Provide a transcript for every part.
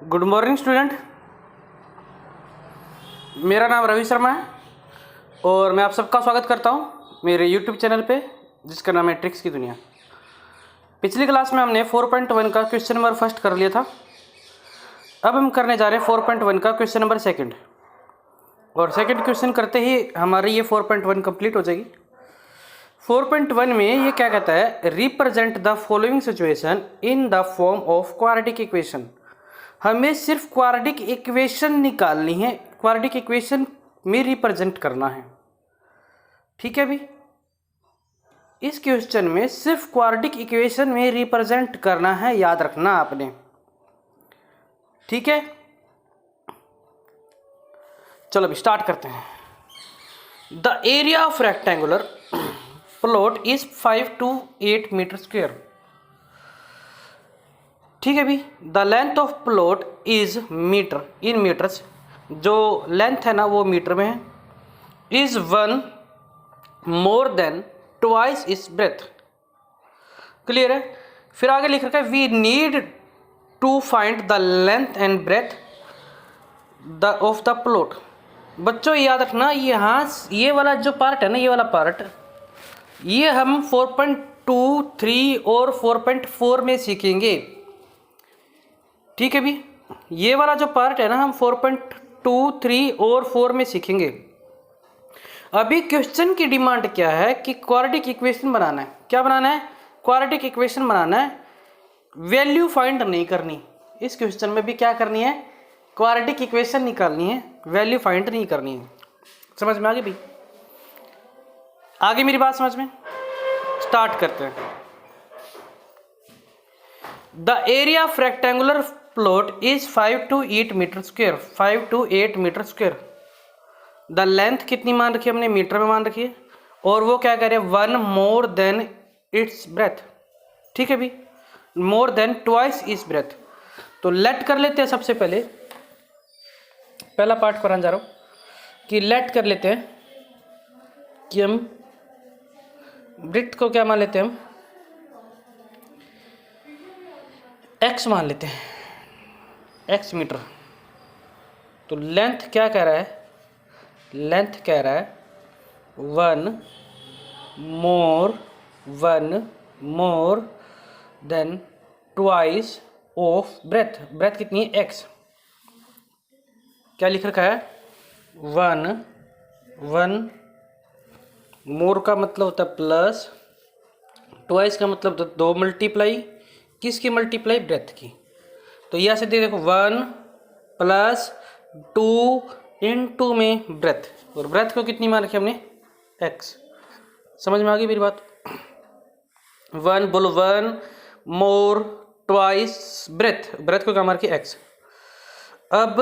Good morning student. मेरा नाम रवि शर्मा है और मैं आप सबका स्वागत करता हूं मेरे यूट्यूब चैनल पे जिसका नाम है ट्रिक्स की दुनिया। पिछली क्लास में हमने 4.1 का क्वेश्चन नंबर फर्स्ट कर लिया था। अब हम करने जा रहे हैं 4.1 का क्वेश्चन नंबर सेकंड, और सेकंड क्वेश्चन करते ही हमारी ये 4.1 कंप्लीट हो जाएगी। 4.1 में ये क्या कहता है, represent the following situation in the form of quadratic equation. हमें सिर्फ क्वाड्रेटिक इक्वेशन निकालनी है, क्वाड्रेटिक इक्वेशन में रिप्रेजेंट करना है। ठीक है भी, इस क्वेश्चन में सिर्फ क्वाड्रेटिक इक्वेशन में रिप्रेजेंट करना है, याद रखना आपने। ठीक है, चलो अभी स्टार्ट करते हैं। The area of rectangular plot is 5 to 8 metre square. ठीक है भी, the length of plot is metre in metres, जो लेंथ है ना वो मीटर में है। Is 1 more than twice is breadth. Clear है। फिर आगे लिख रखा है we need to find the length and breadth of the plot. बच्चों याद रखना, यहाँ ये वाला जो पार्ट है ना, ये वाला पार्ट ये हम 4.2, 3 और 4.4 में सीखेंगे। ठीक है भी, ये वाला जो पार्ट है ना हम 4.2, 3 और 4 में सीखेंगे। अभी क्वेश्चन की डिमांड क्या है कि क्वाड्रेटिक इक्वेशन बनाना है। क्या बनाना है? क्वाड्रेटिक इक्वेशन बनाना है, वैल्यू फाइंड नहीं करनी। इस क्वेश्चन में भी क्या करनी है, क्वाड्रेटिक इक्वेशन निकालनी है, वैल्यू फाइंड नहीं करनी है। समझ में आ गई भाई? आगे मेरी बात समझ में? स्टार्ट करते हैं। The area of rectangular plot is 5 to 8 metre square. 5 to 8 metre square. The length कितनी मान रखी है हमने? मीटर में मान रखी है। और वो क्या कह रहे हैं, 1 मोर देन इट्स ब्रेथ। ठीक है भी, मोर देन ट्वाइस इस ब्रेथ। तो लेट कर लेते हैं। सबसे पहले पहला पार्ट कराने जा रहा हूँ कि लेट कर लेते हैं कि हम ब्रेथ को क्या मान लेते हैं, हम एक्स मान लेते हैं, एक्स मीटर। तो लेंथ क्या कह रहा है, लेंथ कह रहा है 1 more than twice of breadth. Breadth कितनी है? एक्स। क्या लिख रखा है? 1 मोर का मतलब होता है प्लस, ट्वाइस का मतलब होता है 2 मल्टीप्लाई, किसकी मल्टीप्लाई? ब्रेथ की। तो यहाँ से देखो 1 + 2 × में ब्रेथ, और ब्रेथ को कितनी मान रखी हमने? एक्स। समझ में आ गई मेरी बात? 1 बोलो, 1 मोर ट्वाइस ब्रेथ, ब्रेथ को क्या मान रखी? एक्स। अब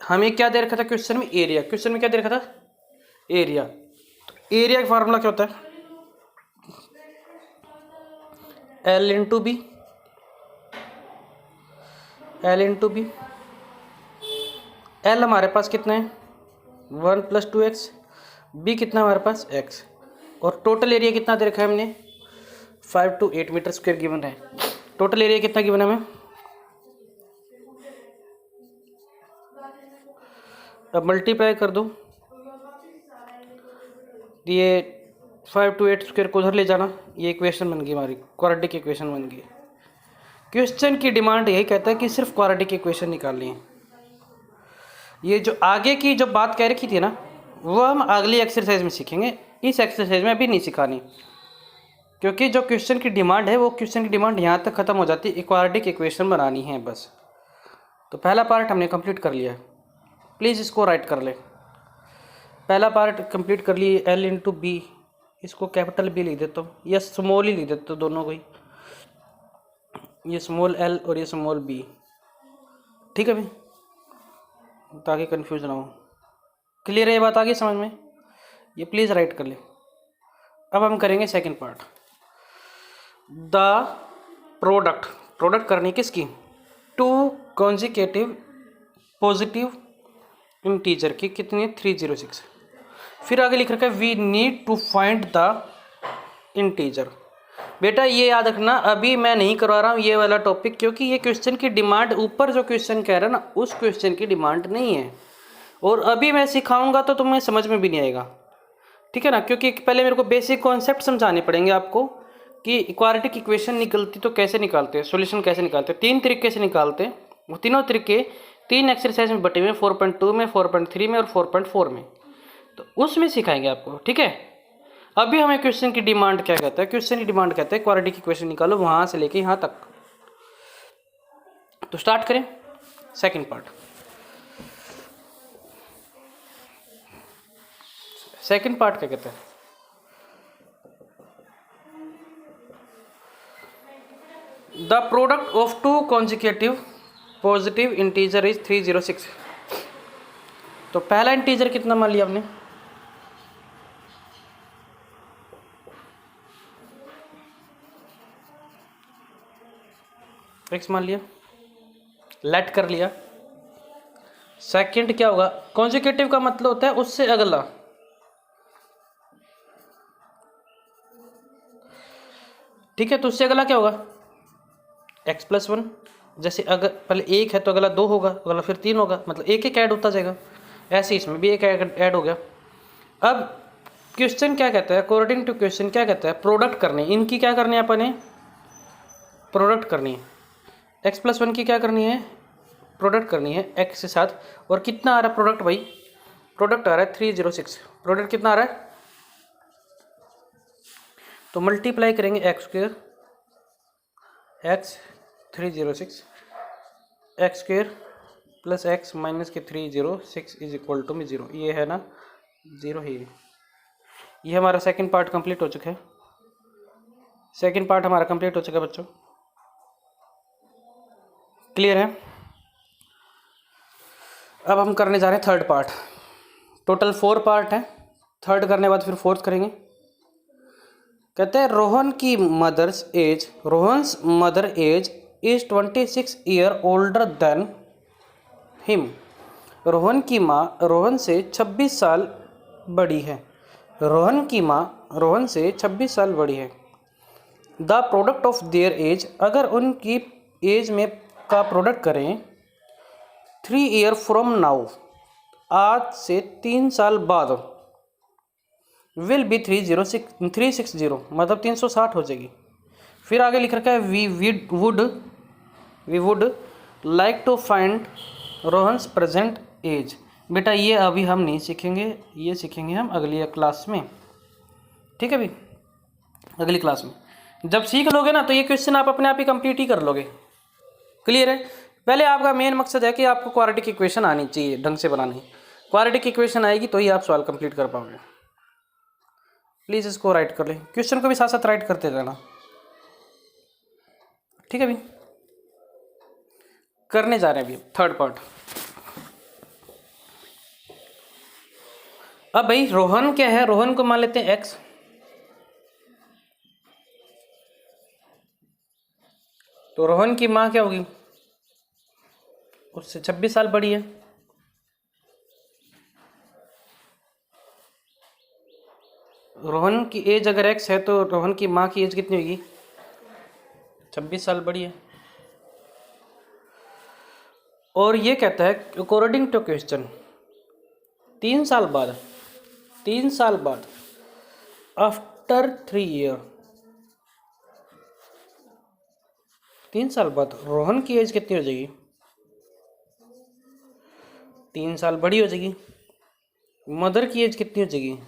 हमें क्या दे रखा था क्वेश्चन में? एरिया। क्वेश्चन में क्या दे रखा था? एरिया। तो एरिया का फार्मूला क्या होता है? L × B। L × B। L हमारे पास कितना है? 1 + 2x। B कितना हमारे पास? x। और टोटल एरिया कितना दे रखा है हमने? 5 to 8 मीटर स्क्वायर गिवन है। टोटल एरिया कितना गिवन है हमें? अब मल्टीप्लाई कर दो, ये 5 to 8 स्क्वायर को उधर ले जाना, ये इक्वेशन बन गई हमारी, क्वाड्रेटिक इक्वेशन बन गई। क्वेश्चन की डिमांड यही कहता है कि सिर्फ क्वाड्रेटिक इक्वेशन निकालनी है। ये जो आगे की जो बात कह रखी थी ना, वो हम अगली एक्सरसाइज में सीखेंगे। इस एक्सरसाइज में अभी नहीं सिखानी, क्योंकि जो क्वेश्चन की डिमांड है वो क्वेश्चन की डिमांड यहाँ तक ख़त्म हो जाती है, क्वाड्रेटिक इक्वेशन बनानी है बस। तो पहला पार्ट हमने कंप्लीट कर लिया, प्लीज़ इसको राइट कर ले। पहला पार्ट कंप्लीट कर लिए। L × B, इसको कैपिटल B लिख देता हूँ या स्मॉल ही लिख देता हूँ, दोनों को ही। ये स्मॉल L और ये स्मॉल B। ठीक है भाई, ताकि कंफ्यूज ना हो। क्लियर है ये बात? आगे समझ में? ये प्लीज़ राइट कर ले। अब हम करेंगे सेकंड पार्ट। द प्रोडक्ट करनी किसकी? 2 कॉन्जिक्यूटिव पॉजिटिव इंटीजर की। कितनी है? 306। फिर आगे लिख रखा है we need to find the integer. बेटा ये याद रखना, अभी मैं नहीं करवा रहा हूँ ये वाला टॉपिक, क्योंकि ये क्वेश्चन की डिमांड ऊपर जो क्वेश्चन कह रहा है ना, उस क्वेश्चन की डिमांड नहीं है, और अभी मैं सिखाऊंगा तो तुम्हें समझ में भी नहीं आएगा, ठीक है ना। क्योंकि पहले मेरे को बेसिक कॉन्सेप्ट समझाने पड़ेंगे आपको कि क्वाड्रेटिक इक्वेशन निकलती तो कैसे निकालते हैं, सॉल्यूशन कैसे निकालते हैं। 3 तरीके से निकालते हैं, वो तीनों तरीके 3 एक्सरसाइज में बटे हुए, 4.2 में, 4.3 में और 4.4 में, तो उसमें सिखाएंगे आपको, ठीक है। अभी हमें क्वेश्चन की डिमांड क्या कहता है, क्वेश्चन की डिमांड कहता है क्वाड्रेटिक इक्वेशन निकालो वहां से लेके यहाँ तक। तो स्टार्ट करें सेकंड पार्ट। सेकंड पार्ट क्या कहता है, the product of 2 consecutive positive integer is 306। तो पहला इंटीजर कितना मान लिया आपने, x मान लिया, लेट कर लिया। सेकंड क्या होगा, कॉन्जिक्यूटिव का मतलब होता है उससे अगला, ठीक है। तो उससे अगला क्या होगा, x+1। जैसे अगर पहले 1 है तो अगला 2 होगा, अगला फिर 3 होगा, मतलब एक एक ऐड होता जाएगा। ऐसे इसमें भी एक ऐड हो गया। अब क्वेश्चन क्या कहता है, अकॉर्डिंग टू क्वेश्चन क्या कहता है, प्रोडक्ट करनी, इनकी क्या करनी है अपन ने, प्रोडक्ट करनी है। x+1 की क्या करनी है, प्रोडक्ट करनी है x के साथ। और कितना आ रहा है प्रोडक्ट भाई, प्रोडक्ट आ रहा है 306। प्रोडक्ट कितना आ रहा है, तो मल्टीप्लाई करेंगे x² x 306 x² plus x minus के 306 इज इक्वल टू में 0। ये है ना 0 ही। ये हमारा सेकंड पार्ट कंप्लीट हो चुका है, सेकंड पार्ट हमारा कंप्लीट हो चुका है बच्चों, क्लियर है। अब हम करने जा रहे हैं थर्ड पार्ट। टोटल 4 पार्ट है, थर्ड करने के बाद फिर फोर्थ करेंगे। कहते हैं Rohan's mother age is 26 year older than him. Rohan की माँ रोहन से 26 साल बड़ी है। रोहन की माँ रोहन से 26 साल बड़ी है। The product of their age, अगर उनकी एज में का प्रोडक्ट करें 3 ईयर फ्रॉम नाउ, आज से 3 साल बाद, विल बी 360, मतलब 360 हो जाएगी। फिर आगे लिख रखा है we would like to find Rohan's present age. बेटा ये अभी हम नहीं सीखेंगे, ये सीखेंगे हम अगली क्लास में, ठीक है भाई, अगली क्लास में। जब सीख लोगे ना तो ये क्वेश्चन आप अपने आप ही कंप्लीट ही कर लोगे, क्लियर है। पहले आपका मेन मकसद है कि आपको क्वाड्रेटिक इक्वेशन आनी चाहिए ढंग से बनानी। क्वाड्रेटिक इक्वेशन आएगी तो ही आप सवाल कंप्लीट कर पाओगे। प्लीज़ इसको राइट कर ले, क्वेश्चन को भी साथ साथ राइट करते रहना, ठीक है भाई। करने जा रहे हैं अभी थर्ड पार्ट। अब भाई रोहन क्या है, रोहन को मान लेते हैं x, तो रोहन की माँ क्या होगी, उससे 26 साल बड़ी है। रोहन की एज अगर x है तो रोहन की माँ की एज कितनी होगी, 26 साल बड़ी है। और ये कहता है अकॉर्डिंग टू क्वेश्चन 3 साल बाद आफ्टर 3 ईयर, 3 साल बाद रोहन की एज कितनी हो जाएगी, 3 साल बड़ी हो जाएगी। मदर की एज कितनी हो जाएगी,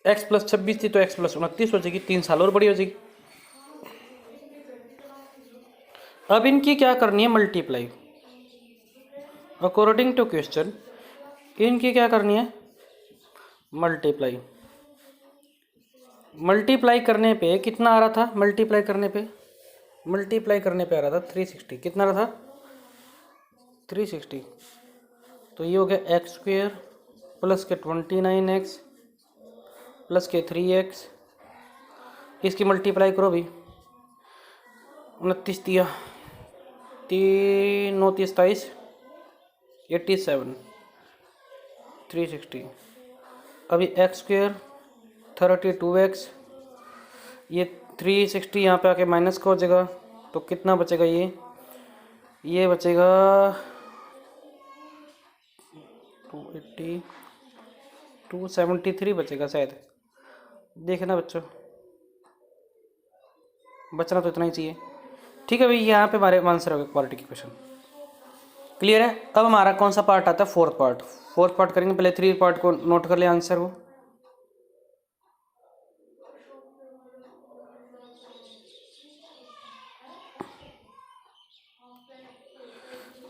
x+26 थी तो x+29 हो जाएगी, 3 साल और बड़ी हो जाएगी। अब इनकी क्या करनी है, मल्टीप्लाई। अकॉर्डिंग टू क्वेश्चन इनकी क्या करनी है, मल्टीप्लाई। मल्टीप्लाई करने पे कितना आ रहा था, मल्टीप्लाई करने पे आ रहा था 360। कितना आ रहा था, 360। तो ये हो गया x² प्लस के 29x प्लस के 3x। इसकी मल्टीप्लाई करो भी, 29 दिया, 3 9 27 87 360। अभी x² 32x, ये 360 यहाँ पे आके माइनस का हो जाएगा, तो कितना बचेगा ये बचेगा 280, 273 बचेगा शायद। देखना बच्चों, बचना तो इतना ही चाहिए। ठीक है भाई, यहाँ पे हमारे आंसर हो गया क्वाड्रेटिक इक्वेशन। क्लियर है। अब हमारा कौन सा पार्ट आता है? Fourth part. फोर्थ पार्ट करेंगे, पहले 3 पार्ट को नोट कर ले आंसर वो।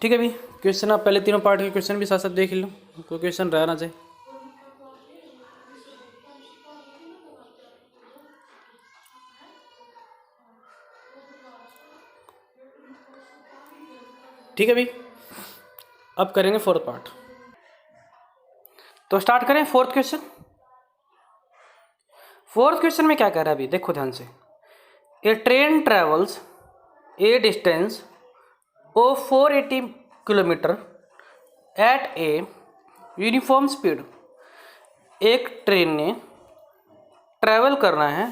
ठीक है भाई, क्वेश्चन आप पहले तीनों पार्ट के क्वेश्चन भी साथ साथ देख लो, कोई क्वेश्चन रह ना जाए। ठीक है भाई, अब करेंगे फोर्थ पार्ट। तो स्टार्ट करें फोर्थ क्वेश्चन। फोर्थ क्वेश्चन में क्या कह रहा है अभी देखो ध्यान से। A train travels a distance of 480 kilometre at a uniform speed. एक ट्रेन ने ट्रैवल करना है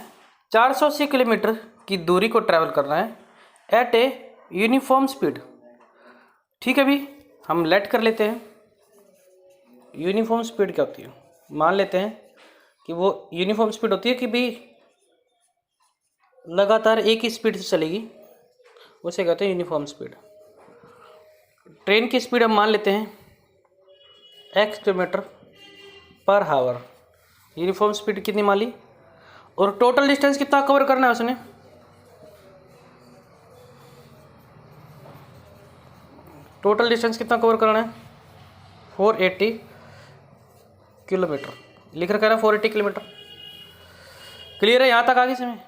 480 किलोमीटर की दूरी को ट्रैवल करना है एट ए यूनिफॉर्म स्पीड। ठीक है भाई, हम लेट कर लेते हैं यूनिफॉर्म स्पीड क्या होती है। मान लेते हैं कि वो यूनिफॉर्म स्पीड होती है कि भाई लगातार एक ही स्पीड से चलेगी, उसे कहते हैं यूनिफॉर्म स्पीड। ट्रेन की स्पीड हम मान लेते हैं x किलोमीटर पर हावर। यूनिफॉर्म स्पीड कितनी मान ली, और टोटल डिस्टेंस कितना कवर करना है उसने? टोटल डिस्टेंस कितना कवर करना है? 480 किलोमीटर। लिख रखा है ना 480 किलोमीटर। क्लियर है यहाँ तक आगे से में?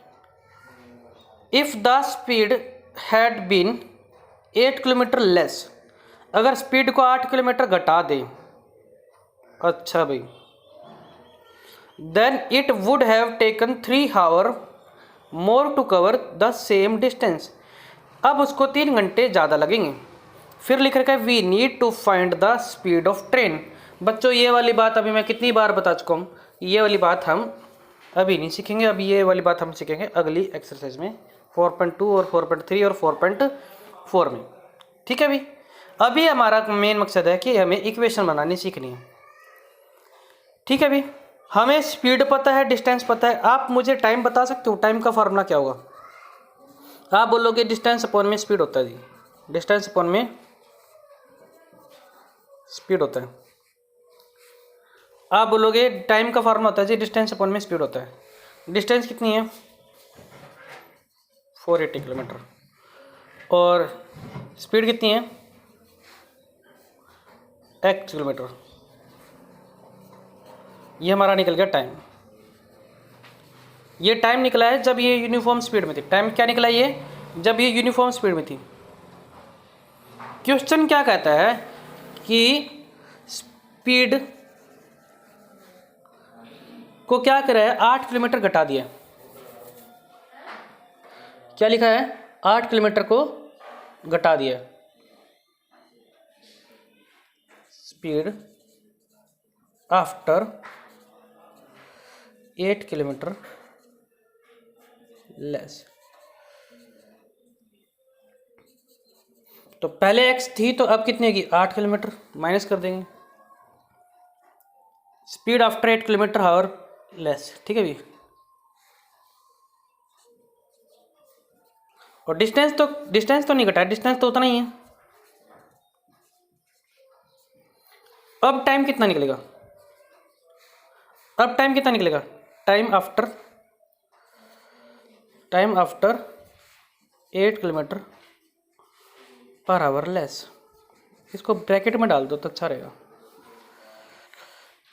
If the speed had been 8 kilometre less, अगर स्पीड को 8 किलोमीटर घटा दें, अच्छा भाई, then it would have taken 3 hour more to cover the same distance. अब उसको 3 घंटे ज़्यादा लगेंगे। फिर लिख रखा है we need to find the speed of train. बच्चों ये वाली बात अभी मैं कितनी बार बता चुका हूँ, ये वाली बात हम अभी नहीं सीखेंगे, अभी ये वाली बात हम सीखेंगे अगली एक्सरसाइज में 4.2 और 4.3 और 4.4 में। ठीक है भाई, अभी हमारा मेन मकसद है कि हमें इक्वेशन बनानी सीखनी है। ठीक है भाई, हमें स्पीड पता है, डिस्टेंस पता है। आप मुझे टाइम बता सकते हो, टाइम का फार्मूला क्या होगा? आप बोलोगे डिस्टेंस अपॉन में स्पीड होता है जी, डिस्टेंस अपॉन में स्पीड होता है। आप बोलोगे टाइम का फार्मूला होता है जी, डिस्टेंस अपॉन में स्पीड होता है। डिस्टेंस कितनी है? 480 किलोमीटर। और स्पीड कितनी है? x kilometre. ये हमारा निकल गया टाइम। ये टाइम निकला है जब ये यूनिफॉर्म स्पीड में थी। टाइम क्या निकला ये? जब ये यूनिफॉर्म स्पीड में थी। क्वेश्चन क्या कहता है कि स्पीड को क्या करा है? 8 किलोमीटर घटा दिया। क्या लिखा है? 8 किलोमीटर को घटा दिया। Speed after 8 kilometre less. तो पहले x थी तो अब कितनी होगी? 8 किलोमीटर, माइनस कर देंगे। स्पीड आफ्टर 8 किलोमीटर हावर लेस। ठीक है भी। और डिस्टेंस तो नहीं घटा, डिस्टेंस तो उतना ही है। अब टाइम कितना निकलेगा? अब टाइम कितना निकलेगा? Time after 8 kilometre per hour less. इसको ब्रैकेट में डाल दो तो अच्छा रहेगा।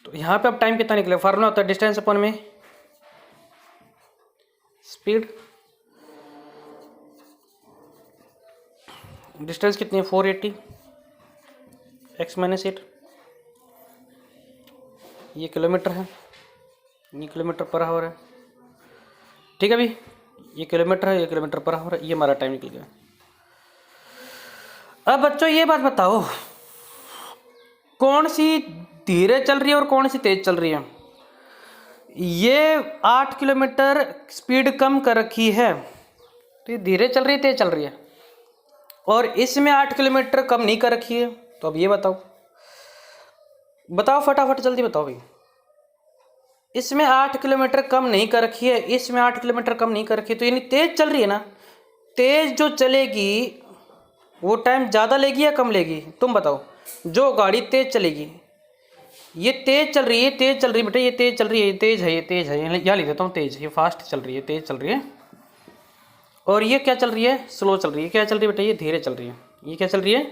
तो यहाँ पे अब टाइम कितना निकलेगा? फार्मूला होता है डिस्टेंस अपॉन में स्पीड। डिस्टेंस कितनी है? 480 x माइनस 8। ये किलोमीटर है, ये किलोमीटर पर आवर है। ठीक है भाई, ये किलोमीटर है, ये किलोमीटर पर आवर है। ये हमारा टाइम निकल गया। अब बच्चों ये बात बताओ, कौन सी धीरे चल रही है और कौन सी तेज चल रही है? ये 8 किलोमीटर स्पीड कम कर रखी है, तो ये धीरे चल रही है तेज चल रही है, और इसमें 8 किलोमीटर कम नहीं कर रखी है। तो अब ये बताओ फटाफट जल्दी बताओ भाई। इसमें 8 किलोमीटर कम नहीं कर रखी है, इसमें 8 किलोमीटर कम नहीं कर रखी है, तो यानी तेज चल रही है ना। तेज जो चलेगी वो टाइम ज़्यादा लेगी या कम लेगी, तुम बताओ। जो गाड़ी तेज चलेगी, ये तेज चल रही है, तेज चल रही है बेटा, ये तेज चल रही है, ये तेज है, ये तेज है, यहाँ लिख देता हूँ तेज, ये फास्ट चल रही है, तेज चल रही है। और ये क्या चल रही है, स्लो चल रही है। क्या चल रही है बेटा, ये धीरे चल रही है। ये क्या चल रही है,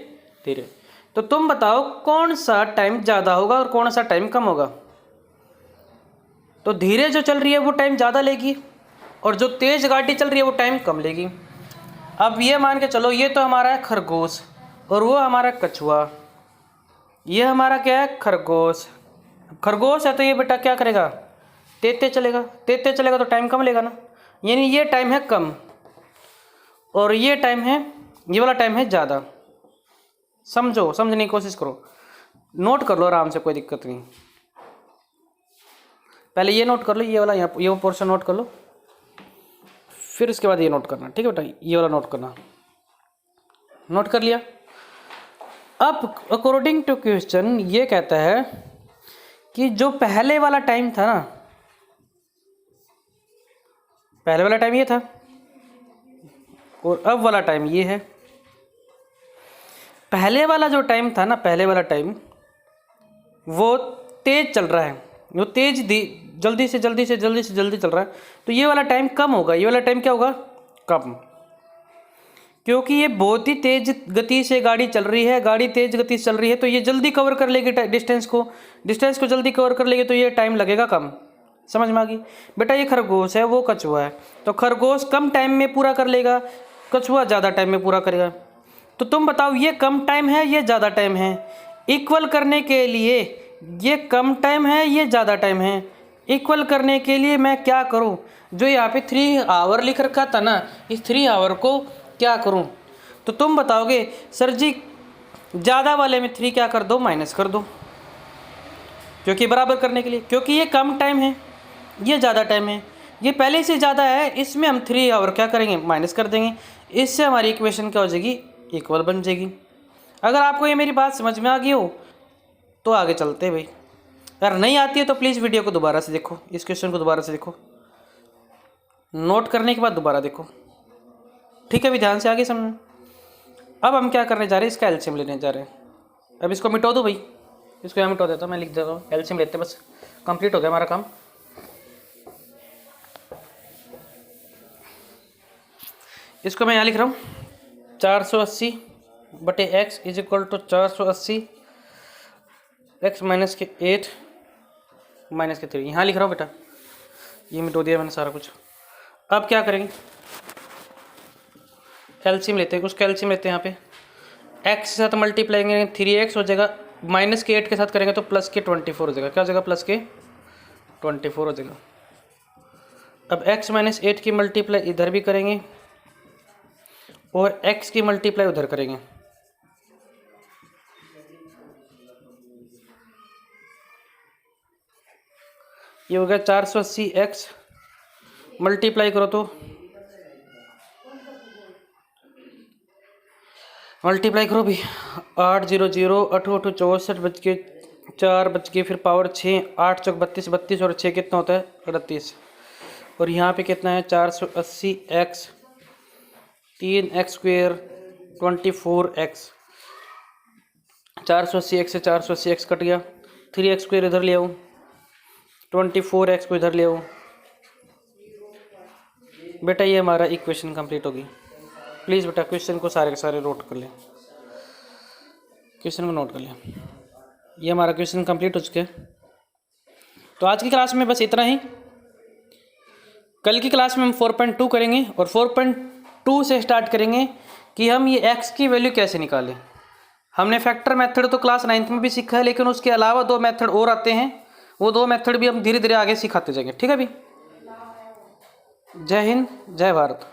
धीरे। तो तुम बताओ कौन सा टाइम ज़्यादा होगा और कौन सा टाइम कम होगा। तो धीरे जो चल रही है वो टाइम ज़्यादा लेगी, और जो तेज गाड़ी चल रही है वो टाइम कम लेगी। अब ये मान के चलो, ये तो हमारा है खरगोश और वो हमारा कछुआ। ये हमारा क्या है, खरगोश। खरगोश है तो ये बेटा क्या करेगा, तेज चलेगा। तेज चलेगा तो टाइम कम लेगा ना, यानी ये टाइम है कम और ये टाइम है, ये वाला टाइम है ज़्यादा। समझो, समझने की कोशिश करो, नोट कर लो आराम से, कोई दिक्कत नहीं। पहले ये नोट कर लो, ये वाला यहाँ ये पोर्शन नोट कर लो, फिर इसके बाद ये नोट करना, ठीक है बेटा। ये वाला नोट करना, नोट कर लिया। अब अकॉर्डिंग टू क्वेश्चन ये कहता है कि जो पहले वाला टाइम था ना, पहले वाला टाइम ये था और अब वाला टाइम ये है। पहले वाला जो टाइम था ना, पहले वाला टाइम वो तेज चल रहा है, वो तेज जल्दी से जल्दी चल रहा है, तो ये वाला टाइम कम होगा। ये वाला टाइम क्या होगा, कम, क्योंकि ये बहुत ही तेज गति से गाड़ी चल रही है। गाड़ी तेज गति से चल रही है तो ये जल्दी कवर कर लेगी डिस्टेंस को जल्दी कवर कर लेगी, तो ये टाइम लगेगा कम। समझ में आ गई बेटा। ये खरगोश है, वो कछुआ है, तो खरगोश कम टाइम में पूरा कर लेगा, कछुआ ज़्यादा टाइम में पूरा करेगा। तो तुम बताओ ये कम टाइम है, ये ज़्यादा टाइम है। इक्वल करने के लिए ये कम टाइम है, ये ज़्यादा टाइम है। इक्वल करने के लिए मैं क्या करूँ, जो यहाँ पे 3 आवर लिख रखा था ना, इस 3 आवर को क्या करूँ। तो तुम बताओगे सर जी ज़्यादा वाले में 3 क्या कर दो, माइनस कर दो, क्योंकि बराबर करने के लिए, क्योंकि ये कम टाइम है, ये ज़्यादा टाइम है, ये पहले से ज़्यादा है, इसमें हम 3 आवर क्या करेंगे, माइनस कर देंगे। इससे हमारी इक्वेशन क्या हो जाएगी, इक्वल बन जाएगी। अगर आपको ये मेरी बात समझ में आ गई हो तो आगे चलते हैं भाई। अगर नहीं आती है तो प्लीज़ वीडियो को दोबारा से देखो, इस क्वेश्चन को दोबारा से देखो, नोट करने के बाद दोबारा देखो, ठीक है। अभी ध्यान से आगे समझ। अब हम क्या करने जा रहे हैं, इसका एलसीएम लेने जा रहे हैं। अब इसको मिटो दो भाई, इसको यहाँ मिटो देता हूँ, मैं लिख देता हूँ, एलसीएम लेते हैं, बस कंप्लीट हो गया हमारा काम। इसको मैं यहाँ लिख रहा हूँ 480 बटे x is equal to 480 x minus के 8 माइनस के 3, यहाँ लिख रहा हूँ बेटा, ये मिटो दिया मैंने सारा कुछ। अब क्या करेंगे, एलसीएम लेते हैं, उसका एलसीएम लेते हैं। यहाँ पे x के साथ मल्टीप्लाई करेंगे 3x हो जाएगा, माइनस के 8 के साथ करेंगे तो प्लस के 24 हो जाएगा। क्या हो जाएगा, प्लस के 24 हो जाएगा। अब x माइनस 8 की मल्टीप्लाई इधर भी करेंगे और x की मल्टीप्लाई उधर करेंगे। ये हो गया 480 x, मल्टीप्लाई करो तो मल्टीप्लाई करो भी 8 0 0 8 8 64 बच के 4 बच के, फिर पावर 6, 8 चौक 32, 32 और 6 कितना होता है, 38। और यहाँ पे कितना है 480 x 3x square 24x, 480 x से 480 x कट गया, 3x स्क्वेयर इधर ले आऊँ, 24x को इधर ले आऊँ। बेटा ये हमारा इक्वेशन कंप्लीट होगी। प्लीज़ बेटा क्वेश्चन को सारे के सारे नोट कर लें, क्वेश्चन को नोट कर लें। ये हमारा क्वेश्चन कंप्लीट हो चुका है। तो आज की क्लास में बस इतना ही। कल की क्लास में हम 4.2 करेंगे और 4.2 से स्टार्ट करेंगे कि हम ये x की वैल्यू कैसे निकालें। हमने फैक्टर मेथड तो क्लास 9th में भी सीखा है, लेकिन उसके अलावा 2 मेथड और आते हैं, वो 2 मेथड भी हम धीरे धीरे आगे सिखाते जाएंगे, ठीक है भाई। जय हिंद, जय भारत।